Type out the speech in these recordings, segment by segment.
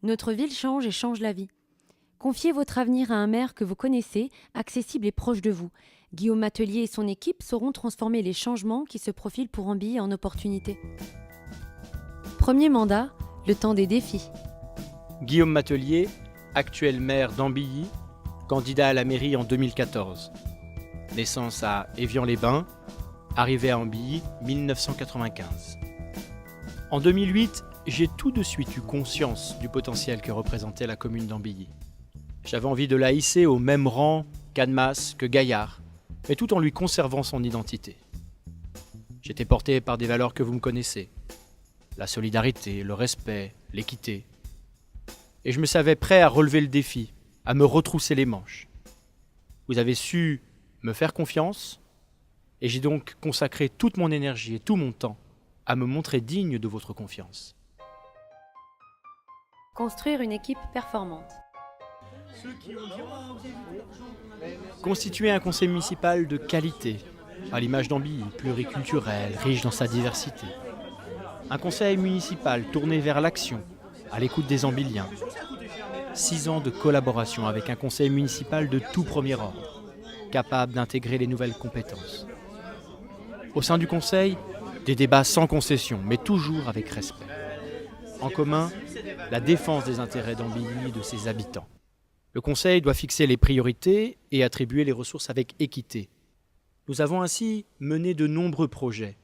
Notre ville change et change la vie. Confiez votre avenir à un maire que vous connaissez, accessible et proche de vous. Guillaume Matelier et son équipe sauront transformer les changements qui se profilent pour Ambilly en opportunités. Premier mandat, le temps des défis. Guillaume Matelier, actuel maire d'Ambilly, candidat à la mairie en 2014. Naissance à Évian-les-Bains, arrivée à Ambilly 1995. En 2008, j'ai tout de suite eu conscience du potentiel que représentait la commune d'Ambilly. J'avais envie de la hisser au même rang qu'Annemasse, que Gaillard, mais tout en lui conservant son identité. J'étais porté par des valeurs que vous me connaissez. La solidarité, le respect, l'équité. Et je me savais prêt à relever le défi, à me retrousser les manches. Vous avez su me faire confiance, et j'ai donc consacré toute mon énergie et tout mon temps à me montrer digne de votre confiance. Construire une équipe performante. Constituer un conseil municipal de qualité, à l'image d'Ambilly, pluriculturel, riche dans sa diversité. Un conseil municipal tourné vers l'action, à l'écoute des Ambilliens. 6 ans de collaboration avec un conseil municipal de tout premier ordre, capable d'intégrer les nouvelles compétences. Au sein du conseil, des débats sans concession, mais toujours avec respect. En commun, la défense des intérêts d'Ambilly et de ses habitants. Le conseil doit fixer les priorités et attribuer les ressources avec équité. Nous avons ainsi mené de nombreux projets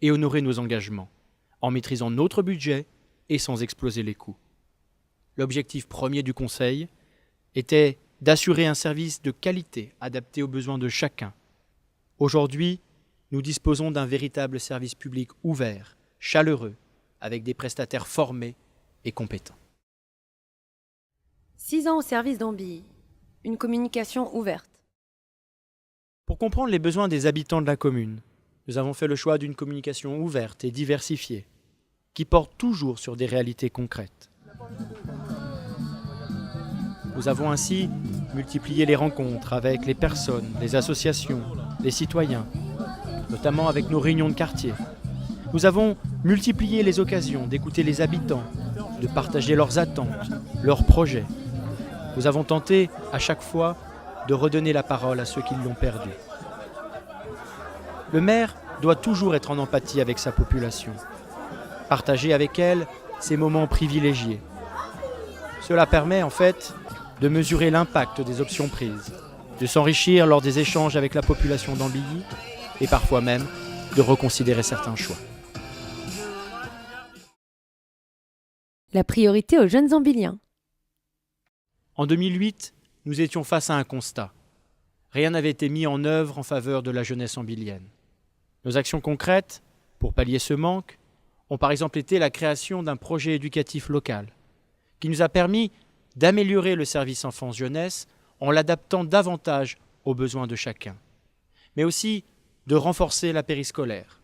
et honoré nos engagements, en maîtrisant notre budget et sans exploser les coûts. L'objectif premier du conseil était d'assurer un service de qualité adapté aux besoins de chacun. Aujourd'hui, nous disposons d'un véritable service public ouvert, chaleureux, avec des prestataires formés et compétents. 6 ans au service d'Ambilly. Une communication ouverte. Pour comprendre les besoins des habitants de la commune, nous avons fait le choix d'une communication ouverte et diversifiée, qui porte toujours sur des réalités concrètes. Nous avons ainsi multiplié les rencontres avec les personnes, les associations, les citoyens, notamment avec nos réunions de quartier. Nous avons multiplié les occasions d'écouter les habitants, de partager leurs attentes, leurs projets. Nous avons tenté, à chaque fois, de redonner la parole à ceux qui l'ont perdue. Le maire doit toujours être en empathie avec sa population, partager avec elle ses moments privilégiés. Cela permet, en fait, de mesurer l'impact des options prises, de s'enrichir lors des échanges avec la population d'Ambilly et parfois même de reconsidérer certains choix. La priorité aux jeunes Ambilliens. En 2008, nous étions face à un constat. Rien n'avait été mis en œuvre en faveur de la jeunesse ambillienne. Nos actions concrètes, pour pallier ce manque, ont par exemple été la création d'un projet éducatif local, qui nous a permis d'améliorer le service enfance-jeunesse en l'adaptant davantage aux besoins de chacun, mais aussi de renforcer la périscolaire,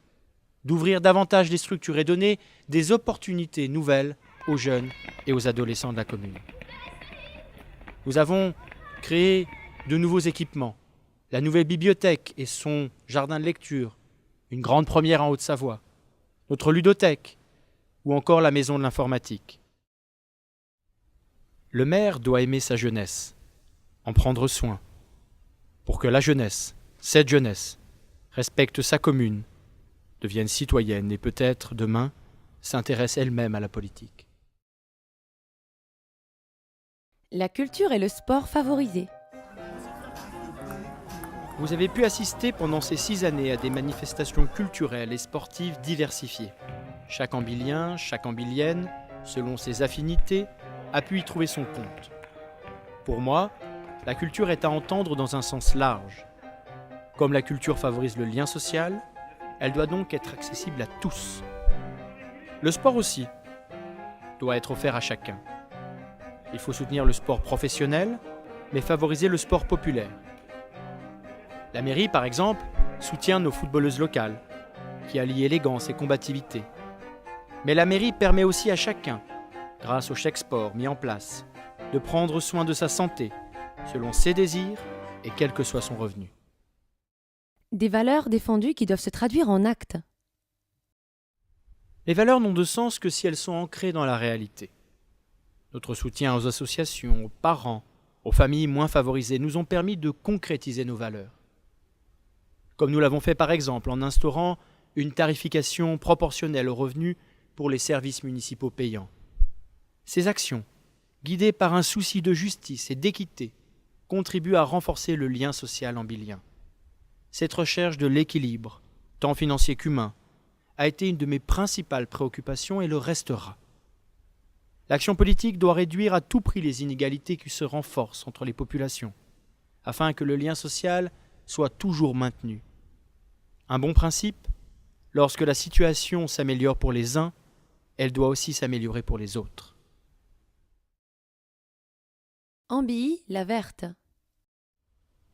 d'ouvrir davantage les structures et donner des opportunités nouvelles aux jeunes et aux adolescents de la commune. Nous avons créé de nouveaux équipements, la nouvelle bibliothèque et son jardin de lecture, une grande première en Haute-Savoie, notre ludothèque ou encore la maison de l'informatique. Le maire doit aimer sa jeunesse, en prendre soin, pour que la jeunesse, cette jeunesse, respecte sa commune, devienne citoyenne et peut-être, demain, s'intéresse elle-même à la politique. La culture et le sport favorisés. Vous avez pu assister pendant ces 6 années à des manifestations culturelles et sportives diversifiées. Chaque Ambillien, chaque Ambillienne, selon ses affinités, a pu y trouver son compte. Pour moi, la culture est à entendre dans un sens large. Comme la culture favorise le lien social, elle doit donc être accessible à tous. Le sport aussi doit être offert à chacun. Il faut soutenir le sport professionnel, mais favoriser le sport populaire. La mairie, par exemple, soutient nos footballeuses locales, qui allient élégance et combativité. Mais la mairie permet aussi à chacun, grâce au chèque sport mis en place, de prendre soin de sa santé, selon ses désirs et quel que soit son revenu. Des valeurs défendues qui doivent se traduire en actes. Les valeurs n'ont de sens que si elles sont ancrées dans la réalité. Notre soutien aux associations, aux parents, aux familles moins favorisées nous ont permis de concrétiser nos valeurs. Comme nous l'avons fait par exemple en instaurant une tarification proportionnelle aux revenus pour les services municipaux payants. Ces actions, guidées par un souci de justice et d'équité, contribuent à renforcer le lien social ambilien. Cette recherche de l'équilibre, tant financier qu'humain, a été une de mes principales préoccupations et le restera. L'action politique doit réduire à tout prix les inégalités qui se renforcent entre les populations, afin que le lien social soit toujours maintenu. Un bon principe, lorsque la situation s'améliore pour les uns, elle doit aussi s'améliorer pour les autres. Ambilly, la verte.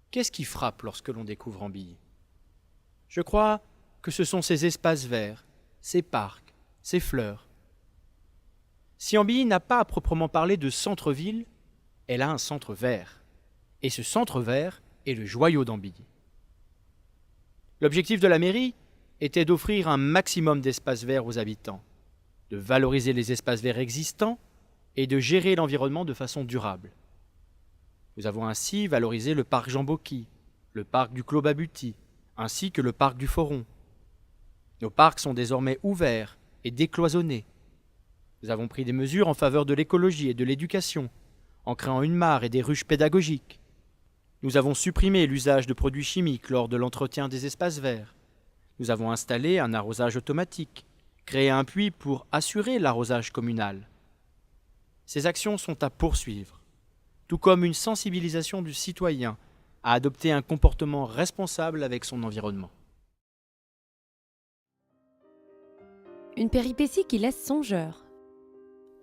Qu'est-ce qui frappe lorsque l'on découvre Ambilly ? Je crois que ce sont ces espaces verts, ces parcs, ces fleurs. Si Ambilly n'a pas à proprement parler de centre-ville, elle a un centre vert. Et ce centre vert est le joyau d'Ambilly. L'objectif de la mairie était d'offrir un maximum d'espaces verts aux habitants, de valoriser les espaces verts existants et de gérer l'environnement de façon durable. Nous avons ainsi valorisé le parc Jean Bocky, le parc du Clos Babuty, ainsi que le parc du Foron. Nos parcs sont désormais ouverts et décloisonnés. Nous avons pris des mesures en faveur de l'écologie et de l'éducation, en créant une mare et des ruches pédagogiques. Nous avons supprimé l'usage de produits chimiques lors de l'entretien des espaces verts. Nous avons installé un arrosage automatique, créé un puits pour assurer l'arrosage communal. Ces actions sont à poursuivre, tout comme une sensibilisation du citoyen à adopter un comportement responsable avec son environnement. Une péripétie qui laisse songeur.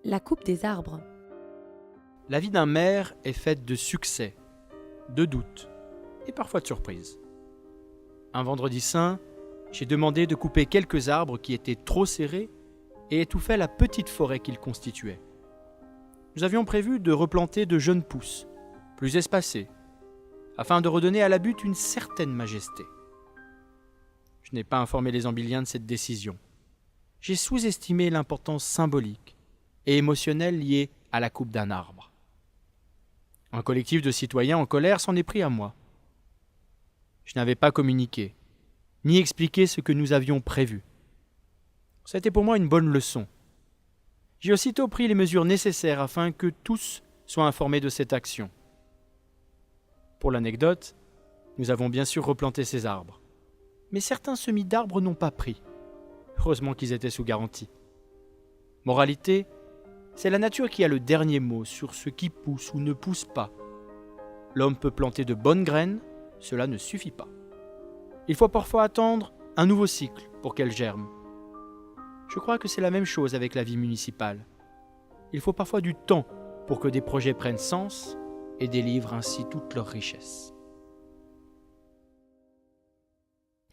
La coupe des arbres. La vie d'un maire est faite de succès, de doutes et parfois de surprises. Un vendredi saint, j'ai demandé de couper quelques arbres qui étaient trop serrés et étouffaient la petite forêt qu'ils constituaient. Nous avions prévu de replanter de jeunes pousses, plus espacées, afin de redonner à la butte une certaine majesté. Je n'ai pas informé les Ambilliens de cette décision. J'ai sous-estimé l'importance symbolique et émotionnelle liée à la coupe d'un arbre. Un collectif de citoyens en colère s'en est pris à moi. Je n'avais pas communiqué, ni expliqué ce que nous avions prévu. C'était pour moi une bonne leçon. J'ai aussitôt pris les mesures nécessaires afin que tous soient informés de cette action. Pour l'anecdote, nous avons bien sûr replanté ces arbres. Mais certains semis d'arbres n'ont pas pris. Heureusement qu'ils étaient sous garantie. Moralité, c'est la nature qui a le dernier mot sur ce qui pousse ou ne pousse pas. L'homme peut planter de bonnes graines, cela ne suffit pas. Il faut parfois attendre un nouveau cycle pour qu'elles germent. Je crois que c'est la même chose avec la vie municipale. Il faut parfois du temps pour que des projets prennent sens et délivrent ainsi toute leur richesse.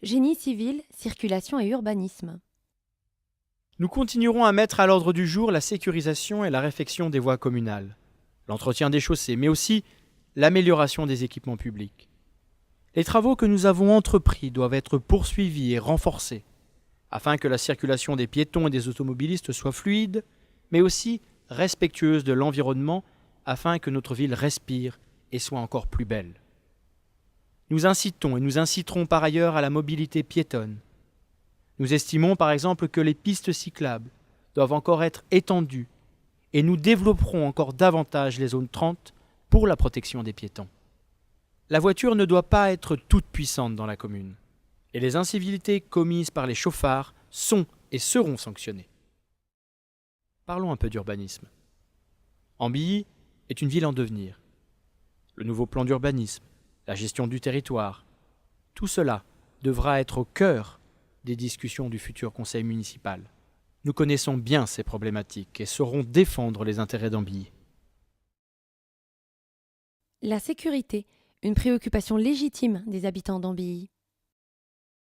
Génie civil, circulation et urbanisme. Nous continuerons à mettre à l'ordre du jour la sécurisation et la réfection des voies communales, l'entretien des chaussées, mais aussi l'amélioration des équipements publics. Les travaux que nous avons entrepris doivent être poursuivis et renforcés, afin que la circulation des piétons et des automobilistes soit fluide, mais aussi respectueuse de l'environnement, afin que notre ville respire et soit encore plus belle. Nous incitons et nous inciterons par ailleurs à la mobilité piétonne. Nous estimons par exemple que les pistes cyclables doivent encore être étendues et nous développerons encore davantage les zones 30 pour la protection des piétons. La voiture ne doit pas être toute puissante dans la commune et les incivilités commises par les chauffards sont et seront sanctionnées. Parlons un peu d'urbanisme. Ambilly est une ville en devenir. Le nouveau plan d'urbanisme, la gestion du territoire, tout cela devra être au cœur des discussions du futur conseil municipal. Nous connaissons bien ces problématiques et saurons défendre les intérêts d'Ambilly. La sécurité, une préoccupation légitime des habitants d'Ambilly.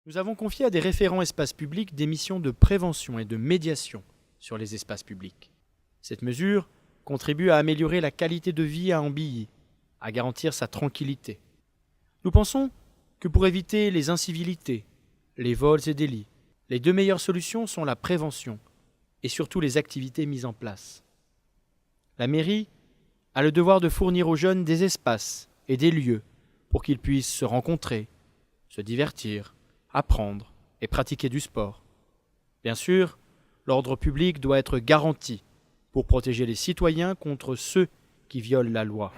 Nous avons confié à des référents espaces publics des missions de prévention et de médiation sur les espaces publics. Cette mesure contribue à améliorer la qualité de vie à Ambilly, à garantir sa tranquillité. Nous pensons que pour éviter les incivilités, les vols et délits, les deux meilleures solutions sont la prévention et surtout les activités mises en place. La mairie a le devoir de fournir aux jeunes des espaces et des lieux pour qu'ils puissent se rencontrer, se divertir, apprendre et pratiquer du sport. Bien sûr, l'ordre public doit être garanti pour protéger les citoyens contre ceux qui violent la loi.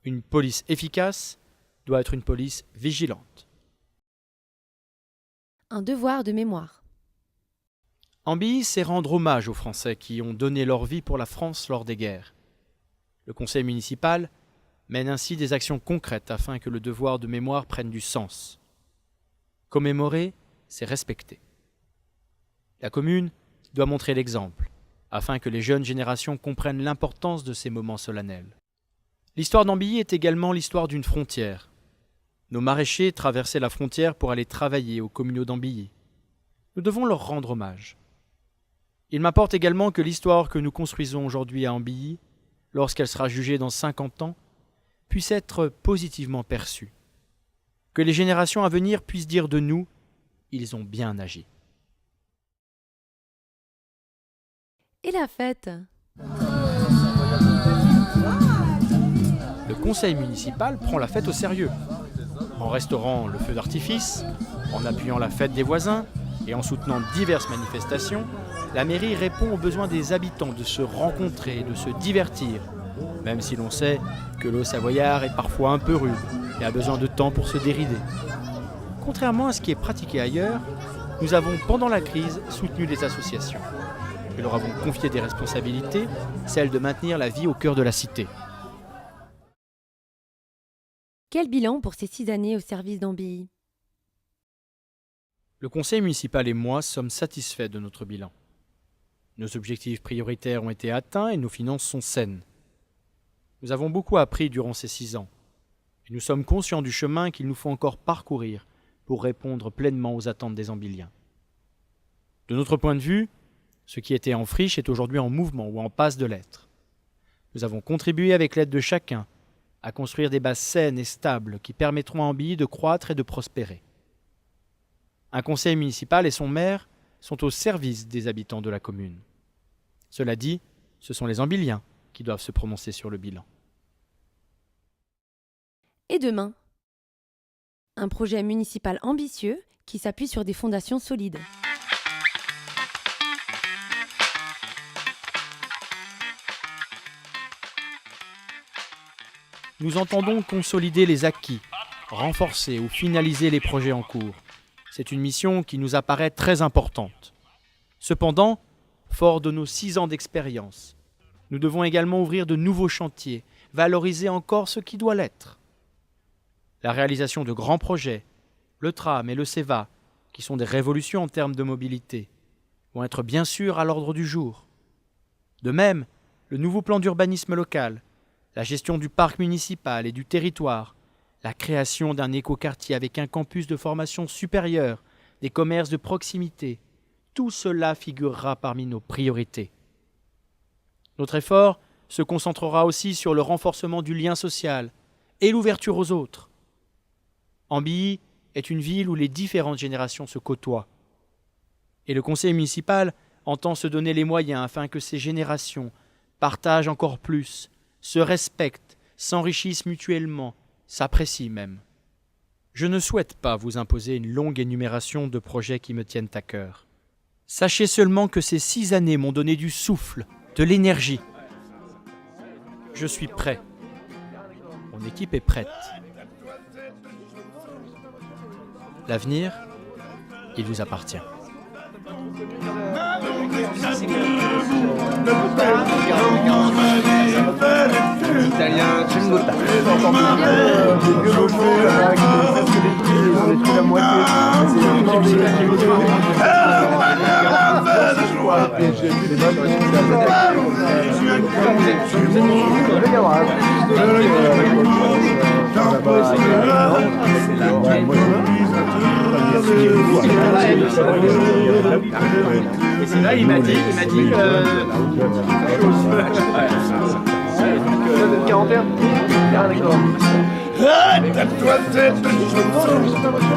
Une police efficace doit être une police vigilante. Un devoir de mémoire. Ambilly, c'est rendre hommage aux Français qui ont donné leur vie pour la France lors des guerres. Le conseil municipal mène ainsi des actions concrètes afin que le devoir de mémoire prenne du sens. Commémorer, c'est respecter. La commune doit montrer l'exemple, afin que les jeunes générations comprennent l'importance de ces moments solennels. L'histoire d'Ambilly est également l'histoire d'une frontière. Nos maraîchers traversaient la frontière pour aller travailler aux communaux d'Ambilly. Nous devons leur rendre hommage. Il m'importe également que l'histoire que nous construisons aujourd'hui à Ambilly, lorsqu'elle sera jugée dans 50 ans, puisse être positivement perçue. Que les générations à venir puissent dire de nous, ils ont bien agi. Et la fête? Le conseil municipal prend la fête au sérieux. En restaurant le feu d'artifice, en appuyant la fête des voisins et en soutenant diverses manifestations, la mairie répond aux besoins des habitants de se rencontrer et de se divertir, même si l'on sait que le Haut-Savoyard est parfois un peu rude et a besoin de temps pour se dérider. Contrairement à ce qui est pratiqué ailleurs, nous avons, pendant la crise, soutenu les associations. Et leur avons confié des responsabilités, celle de maintenir la vie au cœur de la cité. Quel bilan pour ces 6 années au service d'Ambilly? Le conseil municipal et moi sommes satisfaits de notre bilan. Nos objectifs prioritaires ont été atteints et nos finances sont saines. Nous avons beaucoup appris durant ces 6 ans. Et nous sommes conscients du chemin qu'il nous faut encore parcourir pour répondre pleinement aux attentes des Ambilliens. De notre point de vue, ce qui était en friche est aujourd'hui en mouvement ou en passe de l'être. Nous avons contribué avec l'aide de chacun à construire des bases saines et stables qui permettront à Ambilly de croître et de prospérer. Un conseil municipal et son maire sont au service des habitants de la commune. Cela dit, ce sont les Ambilliens qui doivent se prononcer sur le bilan. Et demain? Un projet municipal ambitieux qui s'appuie sur des fondations solides. Nous entendons consolider les acquis, renforcer ou finaliser les projets en cours. C'est une mission qui nous apparaît très importante. Cependant, fort de nos 6 ans d'expérience, nous devons également ouvrir de nouveaux chantiers, valoriser encore ce qui doit l'être. La réalisation de grands projets, le tram et le CEVA, qui sont des révolutions en termes de mobilité, vont être bien sûr à l'ordre du jour. De même, le nouveau plan d'urbanisme local, la gestion du parc municipal et du territoire, la création d'un écoquartier avec un campus de formation supérieure, des commerces de proximité, tout cela figurera parmi nos priorités. Notre effort se concentrera aussi sur le renforcement du lien social et l'ouverture aux autres. Ambilly est une ville où les différentes générations se côtoient. Et le conseil municipal entend se donner les moyens afin que ces générations partagent encore plus, se respectent, s'enrichissent mutuellement, s'apprécient même. Je ne souhaite pas vous imposer une longue énumération de projets qui me tiennent à cœur. Sachez seulement que ces 6 années m'ont donné du souffle, de l'énergie. Je suis prêt. Mon équipe est prête. L'avenir, il vous appartient. Italien, tu me notes. Et c'est là, il m'a dit 41. Ah, d'accord. Tape-toi tête de cheveux.